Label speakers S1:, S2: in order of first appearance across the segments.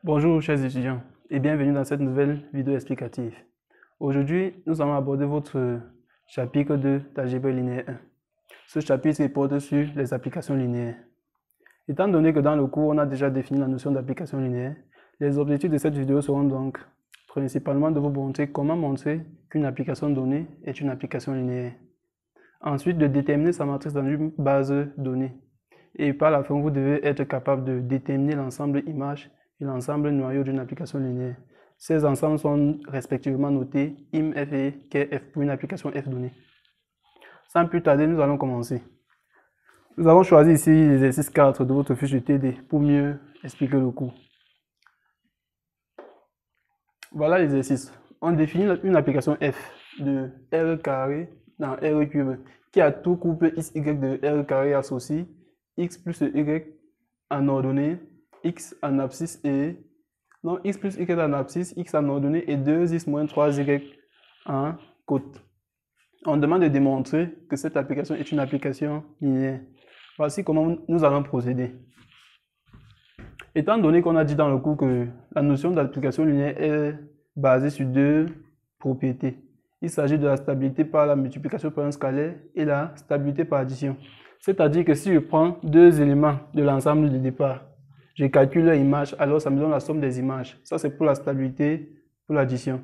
S1: Bonjour chers étudiants et bienvenue dans cette nouvelle vidéo explicative. Aujourd'hui, nous allons aborder votre chapitre de d'algèbre linéaire 1. Ce chapitre porte sur les applications linéaires. Étant donné que dans le cours, on a déjà défini la notion d'application linéaire, les objectifs de cette vidéo seront donc principalement de vous montrer comment montrer qu'une application donnée est une application linéaire. Ensuite, de déterminer sa matrice dans une base de données. Et par la fin, vous devez être capable de déterminer l'ensemble image et l'ensemble noyau d'une application linéaire. Ces ensembles sont respectivement notés IM, F et KF pour une application F donnée. Sans plus tarder, nous allons commencer. Nous avons choisi ici l'exercice 4 de votre fiche de TD pour mieux expliquer le cours. Voilà l'exercice. On définit une application F de R carré dans R cube qui a tout couple XY de R carré associé X plus Y en ordonnée, X en abscisse et non, X plus Y en abscisse, X en ordonnée et 2X moins 3Y en côte. On demande de démontrer que cette application est une application linéaire. Voici comment nous allons procéder. Étant donné qu'on a dit dans le cours que la notion d'application linéaire est basée sur deux propriétés. Il s'agit de la stabilité par la multiplication par un scalaire et la stabilité par addition. C'est-à-dire que si je prends deux éléments de l'ensemble de départ, je calcule leur image, alors ça me donne la somme des images. Ça, c'est pour la stabilité, pour l'addition.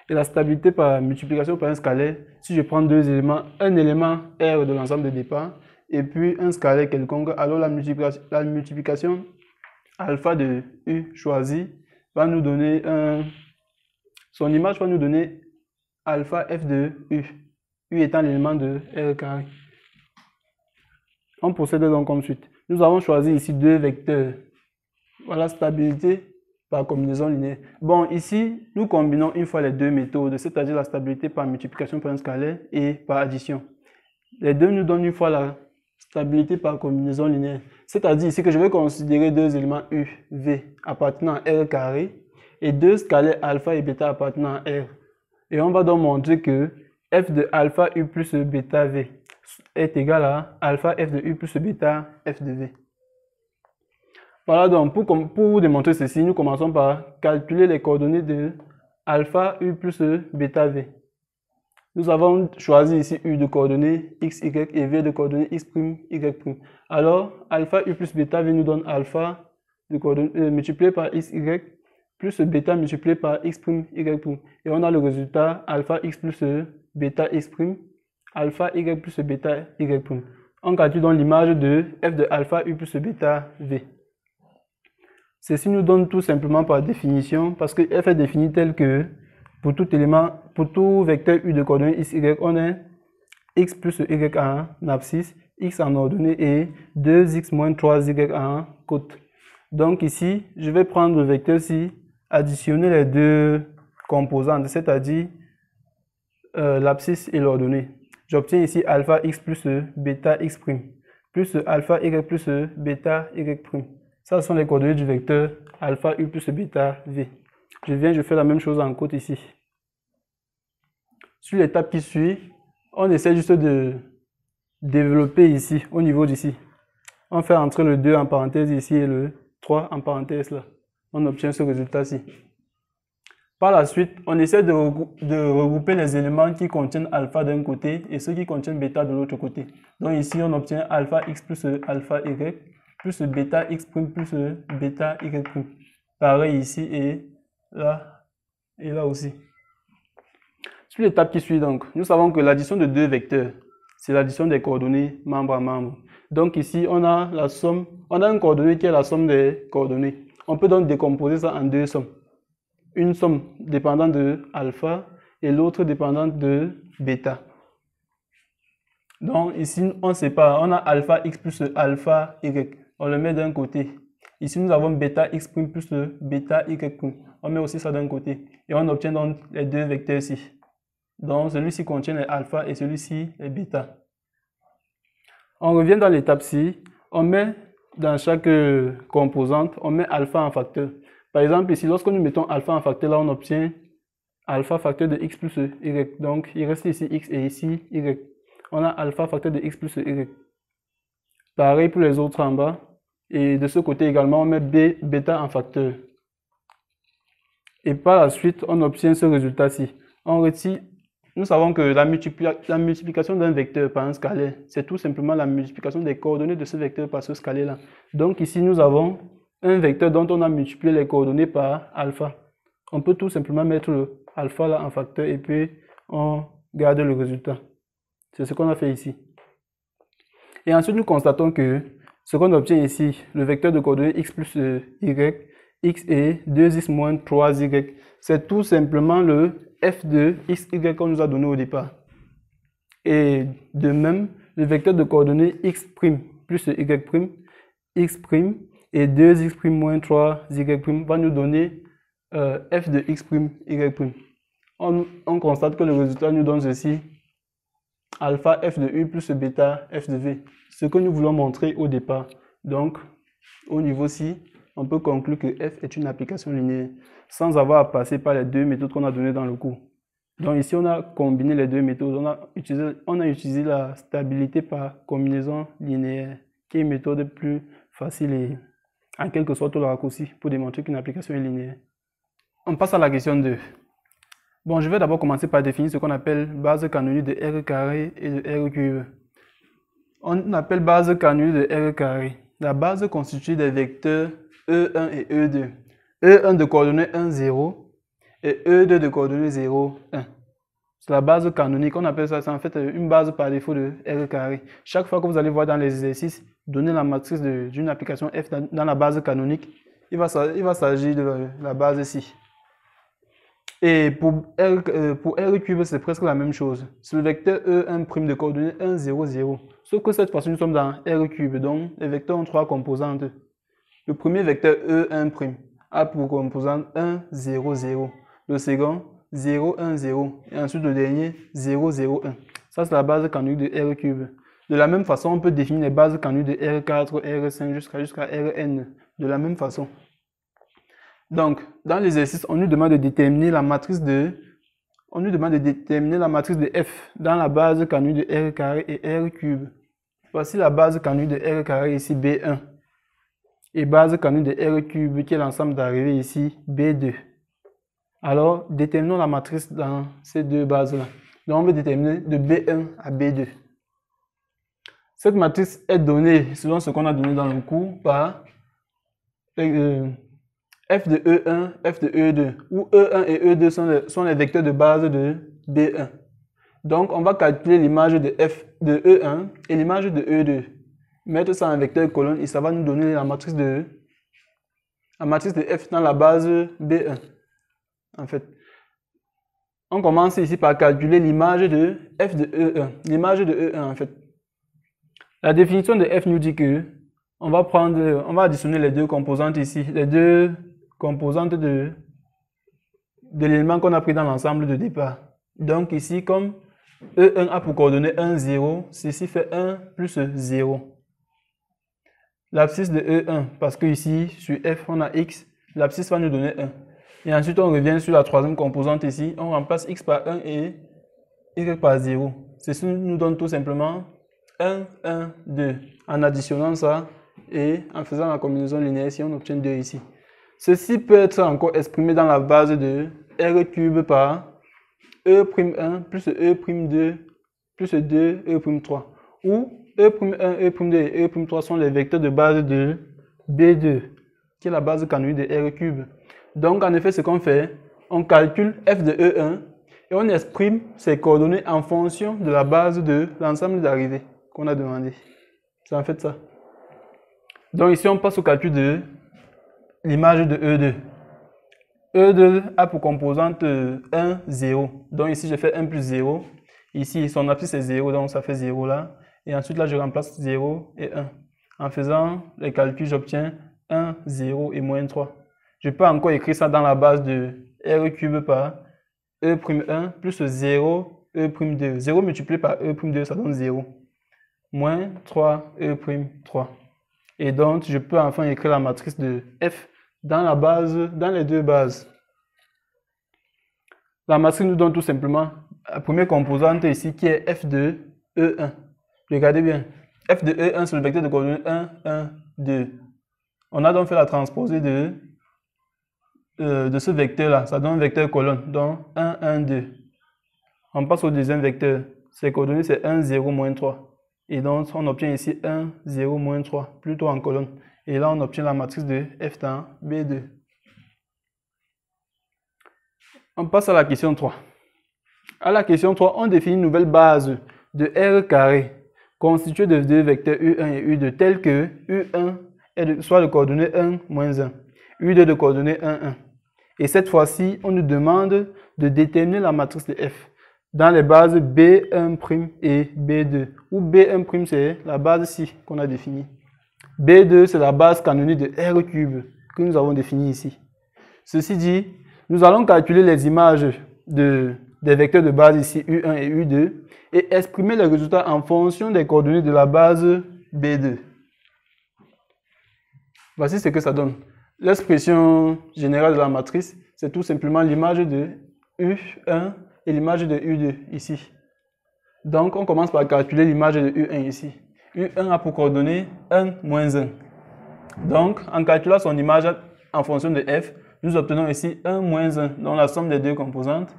S1: Et la stabilité par multiplication par un scalaire, si je prends deux éléments, un élément R de l'ensemble de départ, et puis un scalaire quelconque, alors la multiplication alpha de U choisi va nous donner son image va nous donner alpha F de U, U étant l'élément de R carré. On procède donc comme suite. Nous avons choisi ici deux vecteurs. Voilà, stabilité par combinaison linéaire. Bon, ici, nous combinons une fois les deux méthodes, c'est-à-dire la stabilité par multiplication par un scalaire et par addition. Les deux nous donnent une fois la stabilité par combinaison linéaire. C'est-à-dire ici que je vais considérer deux éléments U, V appartenant à R carré et deux scalaires alpha et bêta appartenant à R. Et on va donc montrer que F de alpha U plus bêta V est égal à alpha F de U plus bêta F de V. Voilà donc, pour démontrer ceci, nous commençons par calculer les coordonnées de alpha U plus bêta V. Nous avons choisi ici U de coordonnées x, y et V de coordonnées x', y'. Alors, alpha U plus bêta V nous donne alpha de coordonnées, multiplié par x, y plus bêta multiplié par x', y'. Et on a le résultat alpha x plus bêta x', alpha y plus bêta y'. On calcule donc l'image de f de alpha U plus bêta V. Ceci nous donne tout simplement par définition, parce que f est défini tel que pour tout élément, pour tout vecteur U de coordonnées x, y, on a x plus y en abscisse, x en ordonnée et 2x moins 3y en côte. Donc ici, je vais prendre le vecteur ci, additionner les deux composantes, c'est-à-dire l'abscisse et l'ordonnée. J'obtiens ici alpha x plus bêta x' plus alpha y plus bêta y'. Ça, ce sont les coordonnées du vecteur alpha U plus bêta V. Je fais la même chose en côte ici. Sur l'étape qui suit, on essaie juste de développer ici, au niveau d'ici. On fait entrer le 2 en parenthèse ici et le 3 en parenthèse là. On obtient ce résultat-ci. Par la suite, on essaie de regrouper les éléments qui contiennent alpha d'un côté et ceux qui contiennent bêta de l'autre côté. Donc ici, on obtient alpha x plus alpha y plus bêta x' plus bêta y'. Pareil ici et là aussi. Sur l'étape qui suit donc, nous savons que l'addition de deux vecteurs, c'est l'addition des coordonnées membre à membre. Donc ici, on a la somme, on a une coordonnée qui est la somme des coordonnées. On peut donc décomposer ça en deux sommes. Une somme dépendante de alpha et l'autre dépendante de bêta. Donc ici, on sépare, on a alpha x plus alpha y. On le met d'un côté. Ici, nous avons bêta x' plus bêta y'. On met aussi ça d'un côté. Et on obtient donc les deux vecteurs ici. Donc, celui-ci contient les alpha et celui-ci les bêta. On revient dans l'étape ci. On met dans chaque composante, on met alpha en facteur. Par exemple, ici, lorsque nous mettons alpha en facteur, là, on obtient alpha facteur de x plus y. Donc, il reste ici x et ici y. On a alpha facteur de x plus y. Pareil pour les autres en bas. Et de ce côté également, on met bêta en facteur. Et par la suite, on obtient ce résultat-ci. On retire, nous savons que la multiplication d'un vecteur par un scalaire, c'est tout simplement la multiplication des coordonnées de ce vecteur par ce scalaire-là. Donc ici, nous avons un vecteur dont on a multiplié les coordonnées par alpha. On peut tout simplement mettre le alpha là en facteur et puis on garde le résultat. C'est ce qu'on a fait ici. Et ensuite, nous constatons que ce qu'on obtient ici, le vecteur de coordonnées x plus y, x est 2x moins 3y, c'est tout simplement le f de x, y qu'on nous a donné au départ. Et de même, le vecteur de coordonnées x' plus y', x' et 2x' moins 3y' va nous donner f de x', y'. On constate que le résultat nous donne ceci, alpha f de u plus bêta f de v, ce que nous voulons montrer au départ. Donc, au niveau ci, on peut conclure que f est une application linéaire sans avoir à passer par les deux méthodes qu'on a données dans le cours. Donc ici, on a combiné les deux méthodes. On a utilisé la stabilité par combinaison linéaire, qui est une méthode plus facile et en quelque sorte le raccourci pour démontrer qu'une application est linéaire. On passe à la question 2. Bon, je vais d'abord commencer par définir ce qu'on appelle base canonique de R carré et de R cube. On appelle base canonique de R carré la base constituée des vecteurs E1 et E2. E1 de coordonnées 1, 0 et E2 de coordonnées 0, 1. C'est la base canonique. On appelle ça, c'est en fait une base par défaut de R carré. Chaque fois que vous allez voir dans les exercices, donner la matrice d'une application F dans la base canonique, il va s'agir de la base ici. Et pour R cube, c'est presque la même chose. C'est le vecteur E1' de coordonnées 1, 0, 0. Sauf que cette fois-ci, nous sommes dans R cube, donc les vecteurs ont trois composantes. Le premier vecteur E1' a pour composante 1, 0, 0. Le second, 0, 1, 0. Et ensuite le dernier, 0, 0, 1. Ça, c'est la base canonique de R cube. De la même façon, on peut définir les bases canoniques de R4, R5 jusqu'à Rn. De la même façon. Donc, dans l'exercice, on nous demande de déterminer la matrice de f dans la base canonique de R carré et R cube. Voici la base canonique de R carré ici, B1. Et base canonique de R cube qui est l'ensemble d'arrivée ici, B2. Alors, déterminons la matrice dans ces deux bases-là. Donc, on veut déterminer de B1 à B2. Cette matrice est donnée selon ce qu'on a donné dans le cours par f de E1, f de E2, où E1 et E2 sont les vecteurs de base de B1. Donc, on va calculer l'image de f de E1 et l'image de E2. Mettre ça en vecteur colonne et ça va nous donner la matrice de f dans la base B1. En fait, on commence ici par calculer l'image de f de E1. L'image de E1, en fait. La définition de f nous dit que on va additionner les deux composantes ici, les deux composantes de l'élément qu'on a pris dans l'ensemble de départ. Donc ici, comme E1 a pour coordonnées 1, 0, ceci fait 1 plus 0. L'abscisse de E1, parce que ici, sur f, on a x, l'abscisse va nous donner 1. Et ensuite, on revient sur la troisième composante ici, on remplace x par 1 et y par 0. Ceci nous donne tout simplement 1, 1, 2. En additionnant ça et en faisant la combinaison linéaire, si on obtient 2 ici. Ceci peut être encore exprimé dans la base de R cube par E'1 plus E'2 plus 2 E'3. Où E'1, E'2 et E'3 sont les vecteurs de base de B2, qui est la base canonique de R cube. Donc en effet, ce qu'on fait, on calcule f de E1 et on exprime ses coordonnées en fonction de la base de l'ensemble d'arrivée qu'on a demandé. C'est en fait ça. Donc ici, on passe au calcul de l'image de E2. E2 a pour composante 1, 0. Donc ici, je fais 1 plus 0. Ici, son abscisse est 0, donc ça fait 0 là. Et ensuite, là, je remplace 0 et 1. En faisant les calculs, j'obtiens 1, 0 et moins 3. Je peux encore écrire ça dans la base de R cube par E'1 plus 0, E'2. 0 multiplié par E'2, ça donne 0. Moins 3, E'3. Et donc, je peux enfin écrire la matrice de f dans les deux bases. La matrice nous donne tout simplement la première composante ici qui est f de E1. Regardez bien. F de E1, c'est le vecteur de coordonnées 1, 1, 2. On a donc fait la transposée de de ce vecteur-là, ça donne un vecteur colonne, donc 1, 1, 2. On passe au deuxième vecteur. Ses coordonnées, c'est 1, 0, moins 3. Et donc, on obtient ici 1, 0, moins 3, plutôt en colonne. Et là, on obtient la matrice de F dans B2. On passe à la question 3. À la question 3, on définit une nouvelle base de R carré constituée de deux vecteurs U1 et U2 tels que U1 soit de coordonnées 1, moins 1, U2 de coordonnées 1, 1. Et cette fois-ci, on nous demande de déterminer la matrice de F dans les bases B1' et B2, où B1' c'est la base ci qu'on a définie. B2 c'est la base canonique de R cube que nous avons définie ici. Ceci dit, nous allons calculer les images des vecteurs de base ici U1 et U2 et exprimer les résultats en fonction des coordonnées de la base B2. Voici ce que ça donne. L'expression générale de la matrice, c'est tout simplement l'image de U1 et l'image de U2 ici. Donc, on commence par calculer l'image de U1 ici. U1 a pour coordonnées 1, moins 1. Donc, en calculant son image en fonction de F, nous obtenons ici 1, moins 1, donc la somme des deux composantes.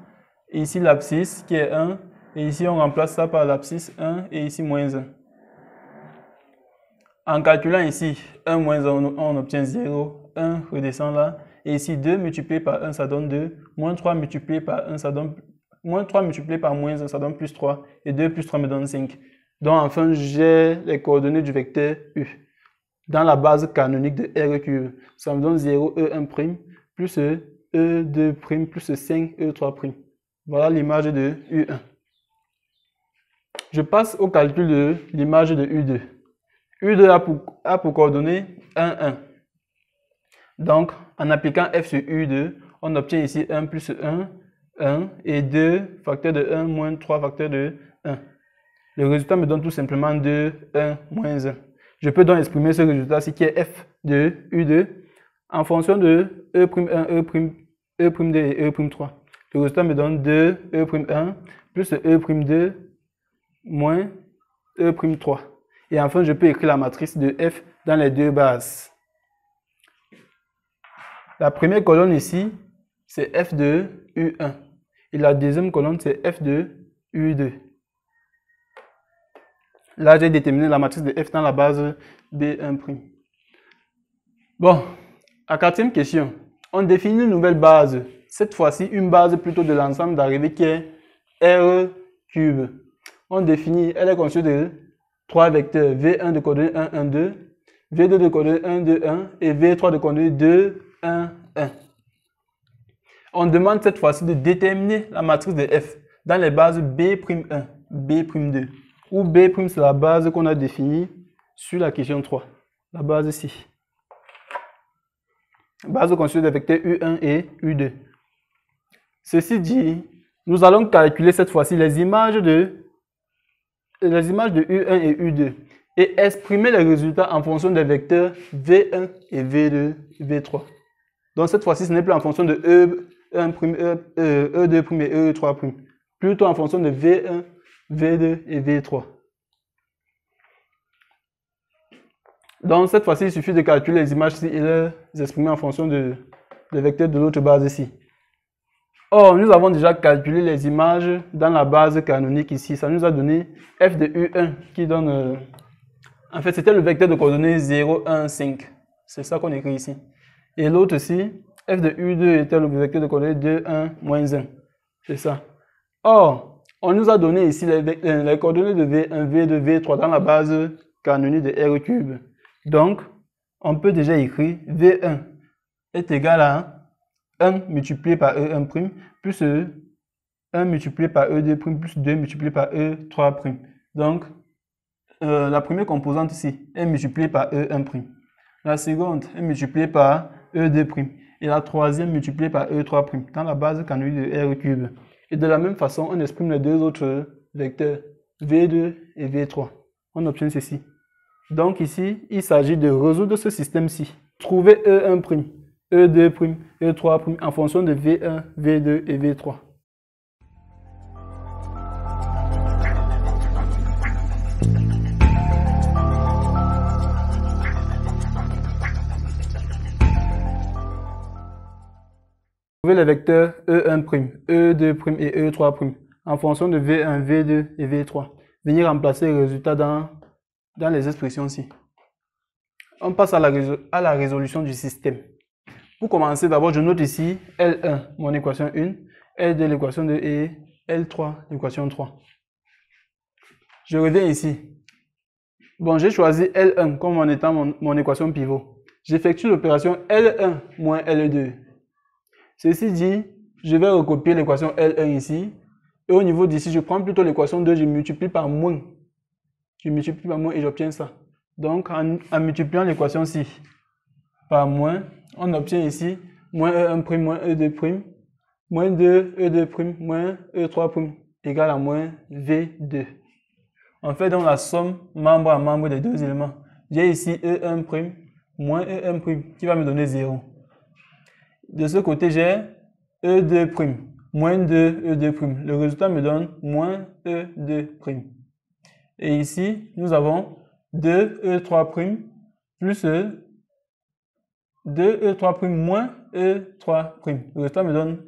S1: Et ici, l'abscisse qui est 1. Et ici, on remplace ça par l'abscisse 1 et ici, moins 1. En calculant ici 1, moins 1, on obtient 0. 1 redescend là. Et ici, 2 multiplié par 1, ça donne 2. Moins 3 multiplié par 1, ça donne... Moins 3 multiplié par moins 1, ça donne plus 3. Et 2 plus 3 me donne 5. Donc, enfin, j'ai les coordonnées du vecteur U dans la base canonique de R cube. Ça me donne 0, E1', plus E2', plus 5, E3'. Voilà l'image de U1. Je passe au calcul de l'image de U2. U2 a pour coordonnées 1, 1. Donc, en appliquant F sur U2, on obtient ici 1 plus 1, 1 et 2 facteur de 1 moins 3 facteur de 1. Le résultat me donne tout simplement 2, 1, moins 1. Je peux donc exprimer ce résultat-ci qui est F de U2 en fonction de E'1, E'2 et E'3. Le résultat me donne 2, E'1 plus E'2 moins E'3. Et enfin, je peux écrire la matrice de F dans les deux bases. La première colonne ici, c'est F de U1. Et la deuxième colonne, c'est F de U2. Là, j'ai déterminé la matrice de F dans la base B1'. Bon, la quatrième question. On définit une nouvelle base. Cette fois-ci, une base plutôt de l'ensemble d'arrivée qui est R cube. On définit, elle est constituée de 3 vecteurs. V1 de coordonnées 1, 1, 2. V2 de coordonnées 1, 2, 1. Et V3 de coordonnées 2, 1, 1. On demande cette fois-ci de déterminer la matrice de F dans les bases B'1, B'2. Où B' c'est la base qu'on a définie sur la question 3. La base ici. Base constituée des vecteurs U1 et U2. Ceci dit, nous allons calculer cette fois-ci les images de U1 et U2 et exprimer les résultats en fonction des vecteurs V1 et V2, V3. Donc cette fois-ci, ce n'est plus en fonction de E1', E2' et E3', plutôt en fonction de V1, V2 et V3. Donc cette fois-ci, il suffit de calculer les images ici et les exprimer en fonction des vecteurs de l'autre base ici. Or, nous avons déjà calculé les images dans la base canonique ici. Ça nous a donné F de U1 qui donne... en fait, c'était le vecteur de coordonnées 0, 1, 5. C'est ça qu'on écrit ici. Et l'autre ici, F de U2 était le vecteur de coordonnées 2, 1, moins 1. C'est ça. Or, on nous a donné ici les coordonnées de V1, V2, V3 dans la base canonique de R cube. Donc, on peut déjà écrire V1 est égal à 1 multiplié par E1' plus 1 multiplié par E2' plus 2 multiplié par E3'. Donc, la première composante ici est multipliée par E1'. La seconde est multipliée par E2'. Et la troisième multipliée par E3' dans la base canonique de R cube. Et de la même façon, on exprime les deux autres vecteurs, V2 et V3. On obtient ceci. Donc ici, il s'agit de résoudre ce système-ci. Trouver E1', E2', E3' en fonction de V1, V2 et V3. les vecteurs E1', E2' et E3' en fonction de V1, V2 et V3. Venir remplacer les résultats dans les expressions-ci. On passe à la résolution du système. Pour commencer, d'abord, je note ici L1, mon équation 1, L2, l'équation 2 et L3, l'équation 3. Je reviens ici. Bon, j'ai choisi L1 comme en étant mon équation pivot. J'effectue l'opération L1 moins L2. Ceci dit, je vais recopier l'équation L1 ici. Et au niveau d'ici, je prends plutôt l'équation 2, je multiplie par moins. Je multiplie par moins et j'obtiens ça. Donc, en multipliant l'équation-ci par moins, on obtient ici moins E1', moins E2', moins 2 E2', moins E3' égale à moins V2. On fait donc la somme membre à membre des deux éléments. J'ai ici E1', moins E1' qui va me donner 0. De ce côté, j'ai E2', moins 2 E2'. Le résultat me donne moins E2'. Et ici, nous avons 2E3' plus 2E3' moins E3'. Le résultat me donne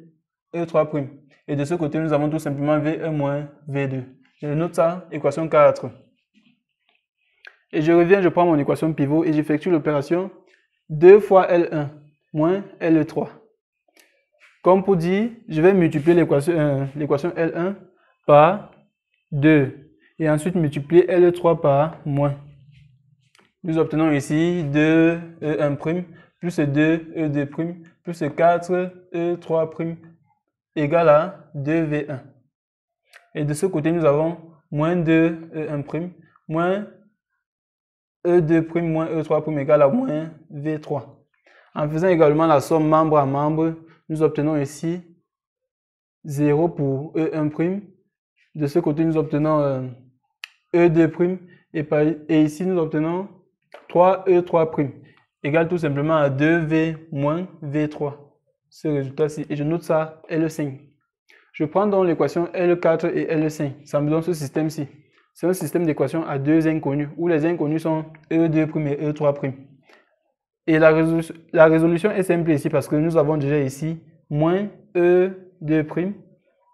S1: E3'. Et de ce côté, nous avons tout simplement V1 moins V2. Je note ça, équation 4. Et je reviens, je prends mon équation pivot et j'effectue l'opération 2 fois L1 moins L3. Comme pour dire, je vais multiplier l'équation L1 par 2. Et ensuite multiplier L3 par moins. Nous obtenons ici 2E1' plus 2E2' plus 4E3' égale à 2V1. Et de ce côté, nous avons moins 2E1' moins E2' moins E3' égale à moins V3. En faisant également la somme membre à membre, nous obtenons ici 0 pour E1'. De ce côté, nous obtenons E2' et ici, nous obtenons 3E3' égale tout simplement à 2V moins V3. Ce résultat-ci. Et je note ça L5. Je prends donc l'équation L4 et L5. Ça me donne ce système-ci. C'est un système d'équations à deux inconnus, où les inconnus sont E2' et E3'. Et la résolution est simple ici parce que nous avons déjà ici moins E2'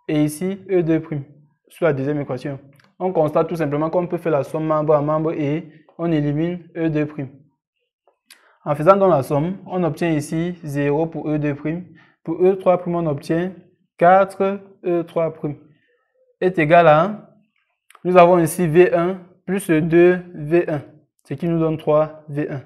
S1: et ici E2' sur la deuxième équation. On constate tout simplement qu'on peut faire la somme membre à membre et on élimine E2'. En faisant donc la somme, on obtient ici 0 pour E2'. Pour E3', on obtient 4E3' est égal à, nous avons ici V1 plus 2V1, ce qui nous donne 3V1.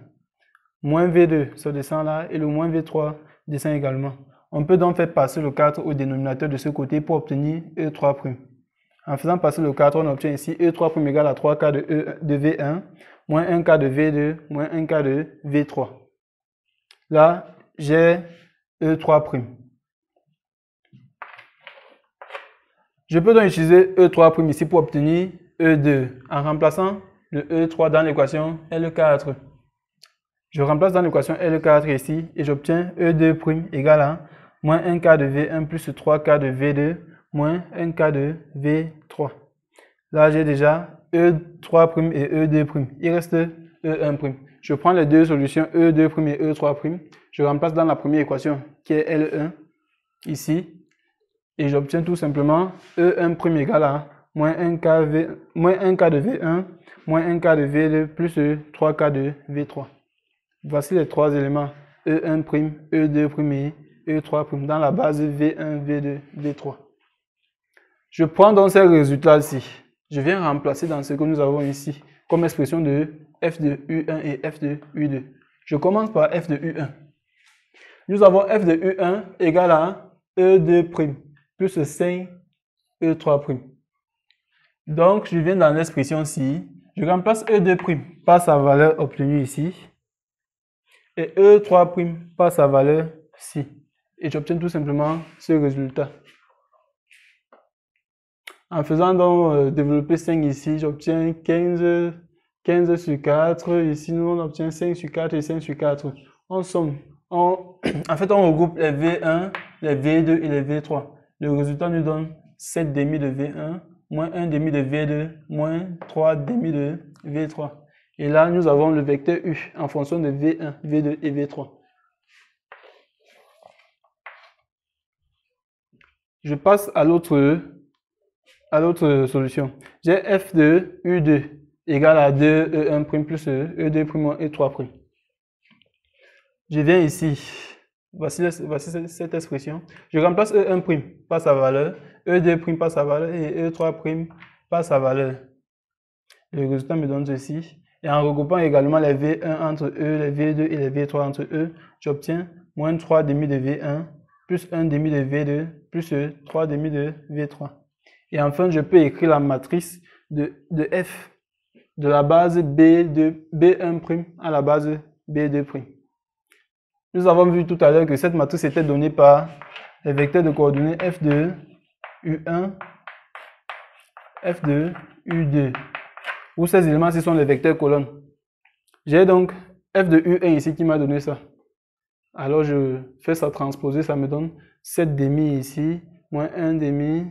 S1: Moins V2, ça descend là, et le moins V3 descend également. On peut donc faire passer le 4 au dénominateur de ce côté pour obtenir E3'. En faisant passer le 4, on obtient ici E3' égale à 3K de V1, moins 1K de V2, moins 1K de V3. Là, j'ai E3'. Je peux donc utiliser E3' ici pour obtenir E2 en remplaçant le E3 dans l'équation L4. Je remplace dans l'équation L4 ici et j'obtiens E2' égale à moins 1K de V1 plus 3K de V2 moins 1K de V3. Là, j'ai déjà E3' et E2'. Il reste E1'. Je prends les deux solutions E2' et E3'. Je remplace dans la première équation qui est L1 ici. Et j'obtiens tout simplement E1' égale à moins 1K de V1 moins 1K de V2 plus 3K de V3. Voici les trois éléments E1', E2' et E3' dans la base V1, V2, V3. Je prends donc ces résultats-ci. Je viens remplacer dans ce que nous avons ici comme expression de f de U1 et f de U2. Je commence par f de U1. Nous avons f de U1 égale à E2' plus 5 E3'. Donc, je viens dans l'expression-ci. Je remplace E2' par sa valeur obtenue ici. Et E3' par sa valeur ci. Et j'obtiens tout simplement ce résultat. En faisant donc développer 5 ici, j'obtiens 15 sur 4. Ici, nous on obtient 5 sur 4 et 5 sur 4. En somme, en fait, on regroupe les V1, les V2 et les V3. Le résultat nous donne 7 demi de V1, moins 1 demi de V2, moins 3 demi de V3. Et là, nous avons le vecteur U en fonction de V1, V2 et V3. Je passe à l'autre solution. J'ai f de U2 égale à 2E1' plus E2' moins E3'. Je viens ici. Voici cette expression. Je remplace E1' par sa valeur, E2' par sa valeur et E3' par sa valeur. Le résultat me donne ceci. Et en regroupant également les V1 entre E, les V2 et les V3 entre E, j'obtiens moins 3 demi de V1 plus 1 demi de V2 plus 3 demi de V3. Et enfin, je peux écrire la matrice de F de la base B1' à la base B2'. Nous avons vu tout à l'heure que cette matrice était donnée par les vecteurs de coordonnées F de U1, F de U2, où ces éléments-ci sont les vecteurs colonnes. J'ai donc F de U1 ici qui m'a donné ça. Alors je fais ça transposer, ça me donne 7 demi ici, moins 1 demi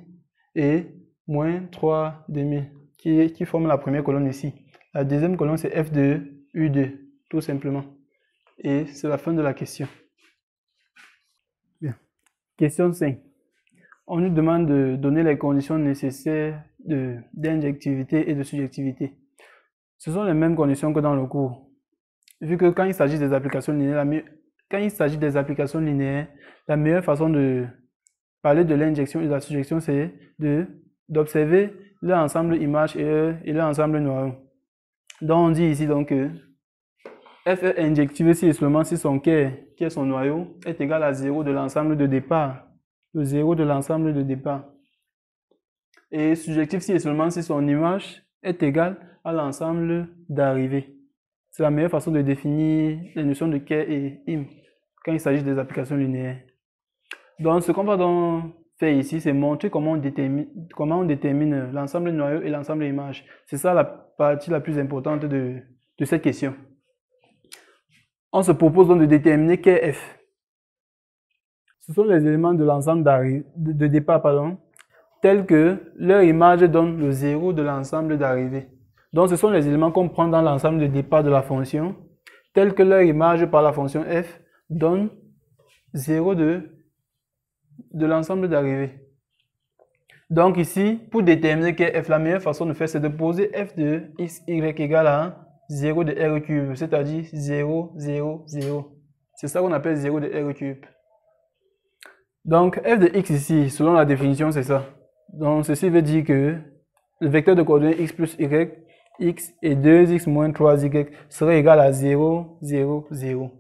S1: et moins 3 demi qui forment la première colonne ici. La deuxième colonne c'est F de U2, tout simplement. Et c'est la fin de la question. Bien. Question 5. On nous demande de donner les conditions nécessaires d'injectivité et de surjectivité. Ce sont les mêmes conditions que dans le cours. Vu que quand il s'agit des applications linéaires, la meilleure façon de parler de l'injection et de la surjection, c'est d'observer leur ensemble image et leur ensemble noyau. Donc on dit ici donc que F est injective si et seulement si son quai, qui est son noyau, est égal à 0 de l'ensemble de départ. Le 0 de l'ensemble de départ. Et surjectif si et seulement si son image est égale à l'ensemble d'arrivée. C'est la meilleure façon de définir les notions de quai et im quand il s'agit des applications linéaires. Donc ce qu'on va donc faire ici, c'est montrer comment on détermine l'ensemble noyau et l'ensemble image. C'est ça la partie la plus importante de cette question. On se propose donc de déterminer quai F. Ce sont les éléments de l'ensemble de départ, tels que leur image donne le 0 de l'ensemble d'arrivée. Donc ce sont les éléments qu'on prend dans l'ensemble de départ de la fonction, tels que leur image par la fonction f donne 0 de l'ensemble d'arrivée. Donc ici, pour déterminer quel f, la meilleure façon de faire, c'est de poser f de x, y égale à 0 de r cube, c'est-à-dire 0, 0, 0. C'est ça qu'on appelle 0 de r cube. Donc f de x ici, selon la définition, c'est ça. Donc ceci veut dire que le vecteur de coordonnées x plus y, x et 2x moins 3y serait égal à 0, 0, 0.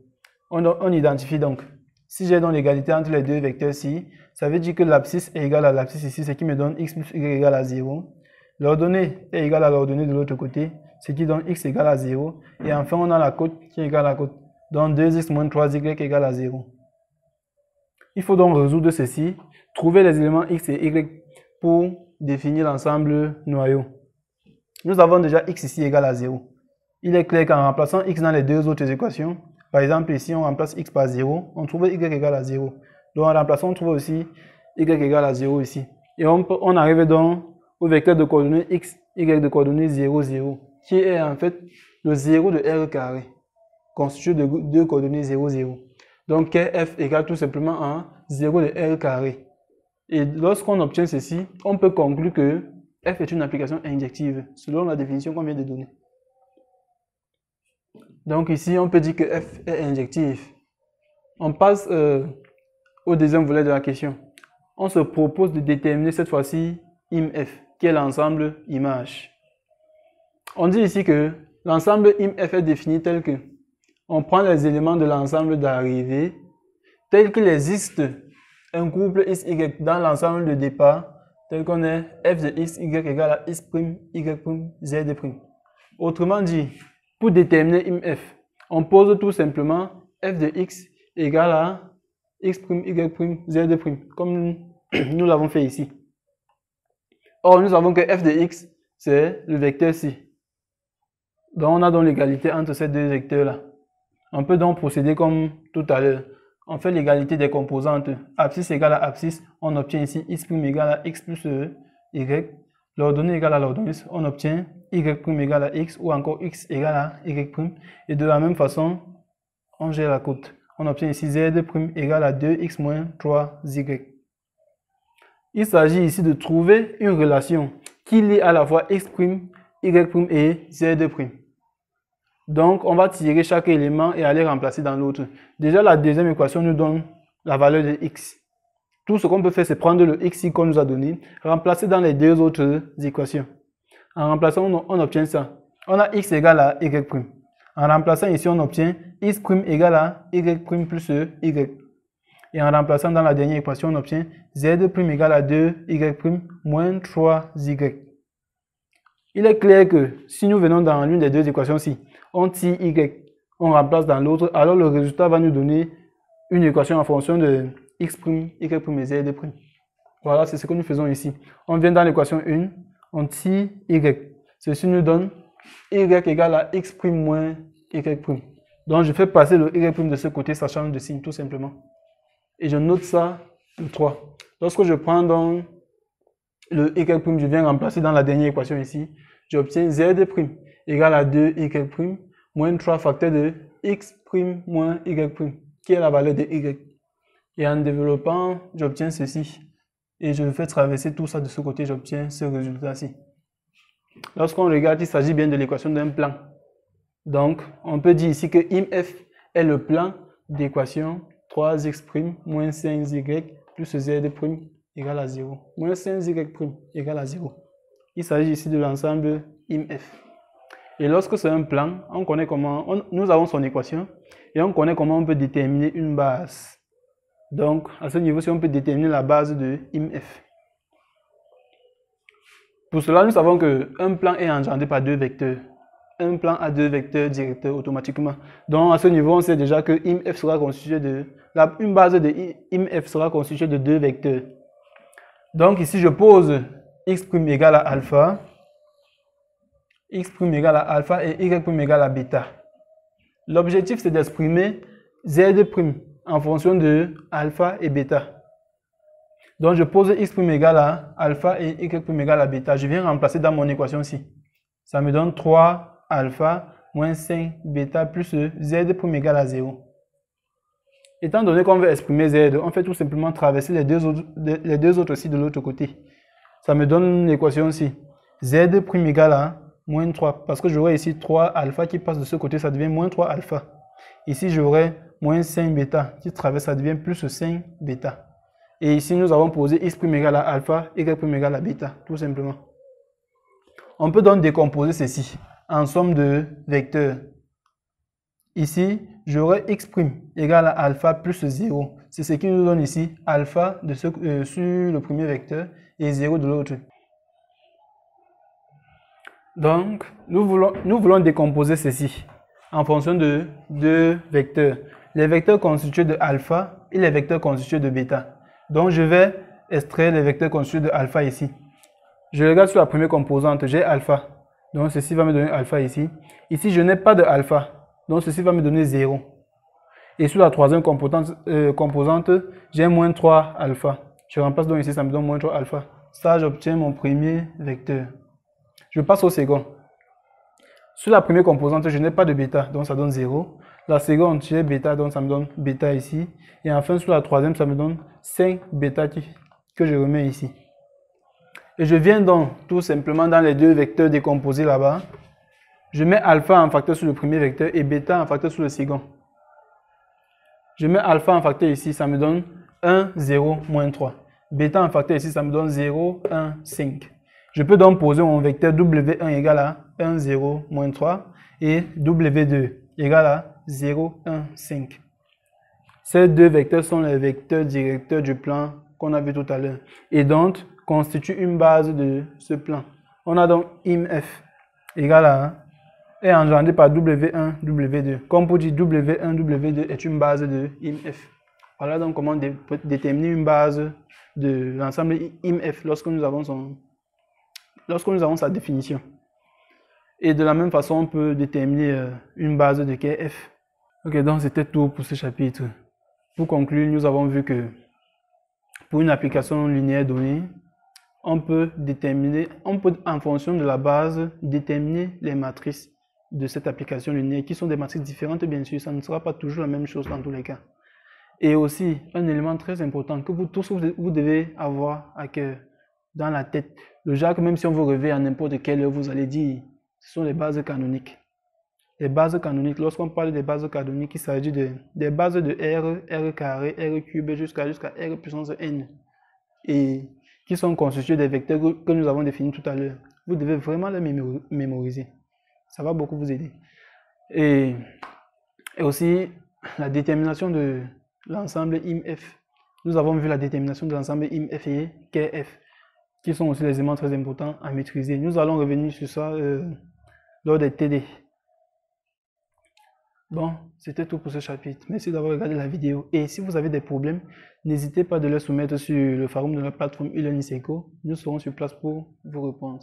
S1: On identifie donc. Si j'ai donc l'égalité entre les deux vecteurs-ci, ça veut dire que l'abscisse est égale à l'abscisse ici, ce qui me donne x plus y égale à 0. L'ordonnée est égale à l'ordonnée de l'autre côté, ce qui donne x égale à 0. Et enfin, on a la cote qui est égale à la cote. Donc 2x moins 3y égale à 0. Il faut donc résoudre ceci, trouver les éléments x et y pour définir l'ensemble noyau. Nous avons déjà x ici égale à 0. Il est clair qu'en remplaçant x dans les deux autres équations, par exemple ici on remplace x par 0, on trouve y égale à 0. Donc en remplaçant on trouve aussi y égale à 0 ici. Et on arrive donc au vecteur de coordonnées x, y de coordonnées 0, 0, qui est en fait le 0 de r carré, constitué de deux coordonnées 0, 0. Donc f égale tout simplement à 0 de r carré. Et lorsqu'on obtient ceci, on peut conclure que f est une application injective, selon la définition qu'on vient de donner. Donc ici, on peut dire que f est injectif. On passe au deuxième volet de la question. On se propose de déterminer cette fois-ci IMF, qui est l'ensemble image. On dit ici que l'ensemble IMF est défini tel que on prend les éléments de l'ensemble d'arrivée, tel qu'il existe un couple x, y dans l'ensemble de départ, tel qu'on est f de x, y égale à x', y', z'. Autrement dit, pour déterminer IMF, on pose tout simplement f de x égale à x', y', z', comme nous l'avons fait ici. Or, nous savons que f de x, c'est le vecteur ci. Donc, on a donc l'égalité entre ces deux vecteurs-là. On peut donc procéder comme tout à l'heure. On fait l'égalité des composantes. Abscisse égale à abscisse, on obtient ici x' égale à x plus y. L'ordonnée égale à l'ordonnée, on obtient y' égale à x ou encore x égale à y'. Et de la même façon, on gère la cote. On obtient ici z' égale à 2x moins 3y. Il s'agit ici de trouver une relation qui lie à la fois x', y' et z'. Donc, on va tirer chaque élément et aller remplacer dans l'autre. Déjà, la deuxième équation nous donne la valeur de x. Tout ce qu'on peut faire, c'est prendre le x qu'on nous a donné, remplacer dans les deux autres équations. En remplaçant, on obtient ça. On a x égale à y'. En remplaçant ici, on obtient x' égale à y' plus y. Et en remplaçant dans la dernière équation, on obtient z' égale à 2y' moins 3y. Il est clair que si nous venons dans l'une des deux équations-ci, on tire y, on remplace dans l'autre, alors le résultat va nous donner une équation en fonction de x', y' et z'. Voilà, c'est ce que nous faisons ici. On vient dans l'équation 1, on tire y. Ceci nous donne y égale à x' moins y'. Donc je fais passer le y' de ce côté, ça change de signe tout simplement. Et je note ça le 3. Lorsque je prends donc le y', je viens remplacer dans la dernière équation ici, j'obtiens z' égale à 2y' moins 3 facteur de x' moins y', qui est la valeur de y. Et en développant, j'obtiens ceci. Et je fais traverser tout ça de ce côté, j'obtiens ce résultat-ci. Lorsqu'on regarde, il s'agit bien de l'équation d'un plan. Donc, on peut dire ici que IMF est le plan d'équation 3x' moins 5y plus z' égale à 0. Moins 5y' égale à 0. Il s'agit ici de l'ensemble IMF. Et lorsque c'est un plan, on connaît comment, nous avons son équation et on connaît comment on peut déterminer une base. Donc, à ce niveau-ci, on peut déterminer la base de IMF. Pour cela, nous savons qu'un plan est engendré par deux vecteurs. Un plan a deux vecteurs directeurs automatiquement. Donc, à ce niveau, on sait déjà que IMF sera constitué de... une base de IMF sera constituée de deux vecteurs. Donc, ici, je pose x' égale à alpha, x' égale à alpha et y' égale à bêta. L'objectif, c'est d'exprimer z' en fonction de alpha et bêta. Donc, je pose x' égale à alpha et y' égale à bêta. Je viens remplacer dans mon équation-ci. Ça me donne 3 alpha moins 5 bêta plus z' égale à 0. Étant donné qu'on veut exprimer z, on fait tout simplement traverser les deux autres ci de l'autre côté. Ça me donne une équation-ci. Z' égale à moins 3. Parce que j'aurai ici 3 alpha qui passe de ce côté, ça devient moins 3 alpha. Ici, j'aurai moins 5 bêta qui traverse, ça devient plus 5 bêta. Et ici, nous avons posé x' égale à alpha, y' égale à bêta, tout simplement. On peut donc décomposer ceci en somme de vecteurs. Ici, j'aurai x' égale à alpha plus 0. C'est ce qui nous donne ici alpha sur le premier vecteur et 0 de l'autre. Donc, nous voulons décomposer ceci en fonction de deux vecteurs. Les vecteurs constitués de alpha et les vecteurs constitués de bêta. Donc, je vais extraire les vecteurs constitués de alpha ici. Je regarde sur la première composante, j'ai alpha. Donc, ceci va me donner alpha ici. Ici, je n'ai pas de alpha. Donc, ceci va me donner 0. Et sur la troisième composante, j'ai moins 3 alpha. Je remplace donc ici, ça me donne moins 3 alpha. Ça, j'obtiens mon premier vecteur. Je passe au second. Sur la première composante, je n'ai pas de bêta, donc ça donne 0. La seconde, j'ai bêta, donc ça me donne bêta ici. Et enfin, sur la troisième, ça me donne 5 bêta que je remets ici. Et je viens donc tout simplement dans les deux vecteurs décomposés là-bas. Je mets alpha en facteur sur le premier vecteur et bêta en facteur sur le second. Je mets alpha en facteur ici, ça me donne 1, 0, moins 3. Bêta en facteur ici, ça me donne 0, 1, 5. Je peux donc poser mon vecteur W1 égale à 1, 0, moins 3 et W2 égale à 0, 1, 5. Ces deux vecteurs sont les vecteurs directeurs du plan qu'on a vu tout à l'heure et donc constituent une base de ce plan. On a donc IMF égale à est engendré par W1, W2. Comme pour dire W1, W2 est une base de IMF. Voilà donc comment déterminer une base de l'ensemble IMF lorsque nous avons sa définition. Et de la même façon, on peut déterminer une base de KF. Ok, donc c'était tout pour ce chapitre. Pour conclure, nous avons vu que pour une application linéaire donnée, on peut en fonction de la base, déterminer les matrices de cette application linéaire qui sont des matrices différentes, bien sûr, ça ne sera pas toujours la même chose dans tous les cas. Et aussi, un élément très important que vous tous vous devez avoir à cœur, dans la tête. Le Jacques, même si on vous réveille à n'importe quelle heure, vous allez dire, ce sont les bases canoniques. Les bases canoniques, lorsqu'on parle des bases canoniques, il s'agit des bases de R, R carré, R cube jusqu'à R puissance N. Et qui sont constituées des vecteurs que nous avons définis tout à l'heure. Vous devez vraiment les mémoriser. Ça va beaucoup vous aider. Et aussi, la détermination de l'ensemble IMF. Nous avons vu la détermination de l'ensemble IMF et KF, qui sont aussi des éléments très importants à maîtriser. Nous allons revenir sur ça lors des TD. Bon, c'était tout pour ce chapitre. Merci d'avoir regardé la vidéo. Et si vous avez des problèmes, n'hésitez pas de les soumettre sur le forum de la plateforme e-learning Seco. Nous serons sur place pour vous répondre.